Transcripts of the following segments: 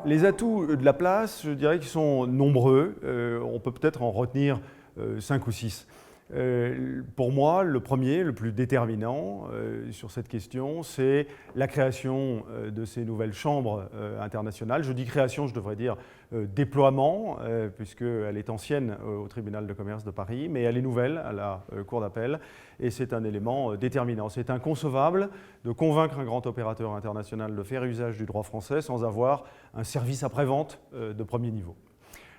Les atouts de la place, je dirais qu'ils sont nombreux. On peut peut-être en retenir 5 ou 6. Pour moi, le premier, le plus déterminant sur cette question, c'est la création de ces nouvelles chambres internationales. Je dis création, je devrais dire déploiement, puisqu'elle est ancienne au tribunal de commerce de Paris, mais elle est nouvelle à la cour d'appel, et c'est un élément déterminant. C'est inconcevable de convaincre un grand opérateur international de faire usage du droit français sans avoir un service après-vente de premier niveau.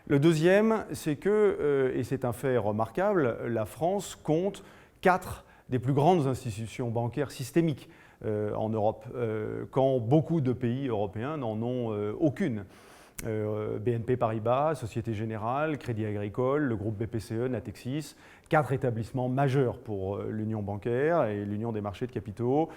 Le deuxième, c'est que, et c'est un fait remarquable, la France compte 4 des plus grandes institutions bancaires systémiques en Europe, quand beaucoup de pays européens n'en ont aucune. BNP Paribas, Société Générale, Crédit Agricole, le groupe BPCE, Natixis, 4 établissements majeurs pour l'union bancaire et l'union des marchés de capitaux.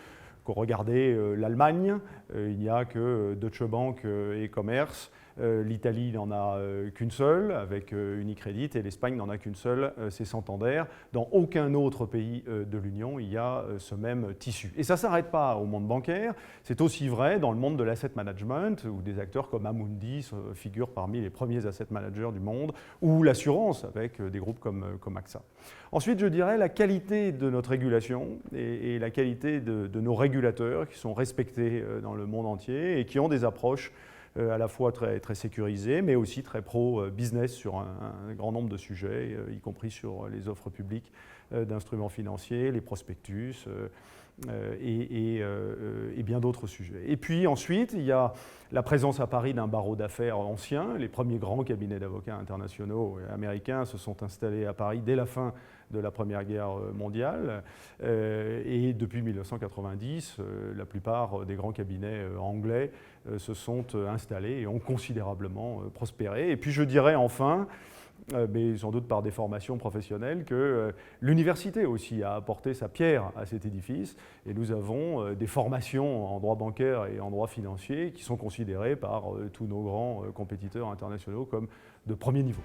Quand vous regardez l'Allemagne, il n'y a que Deutsche Bank et Commerz. L'Italie n'en a qu'une seule, avec Unicredit, et l'Espagne n'en a qu'une seule, c'est Santander. Dans aucun autre pays de l'Union, il y a ce même tissu. Et ça ne s'arrête pas au monde bancaire, c'est aussi vrai dans le monde de l'asset management, où des acteurs comme Amundi figurent parmi les premiers asset managers du monde, ou l'assurance, avec des groupes comme AXA. Ensuite, je dirais la qualité de notre régulation et la qualité de nos régulateurs qui sont respectés dans le monde entier et qui ont des approches à la fois très sécurisées, mais aussi très pro-business sur un grand nombre de sujets, y compris sur les offres publiques d'instruments financiers, les prospectus et bien d'autres sujets. Et puis ensuite, il y a la présence à Paris d'un barreau d'affaires ancien. Les premiers grands cabinets d'avocats internationaux américains se sont installés à Paris dès la fin de la Première Guerre mondiale. Et depuis 1990, la plupart des grands cabinets anglais se sont installés et ont considérablement prospéré. Et puis je dirais enfin, mais sans doute par des formations professionnelles, que l'université aussi a apporté sa pierre à cet édifice. Et nous avons des formations en droit bancaire et en droit financier qui sont considérées par tous nos grands compétiteurs internationaux comme de premier niveau.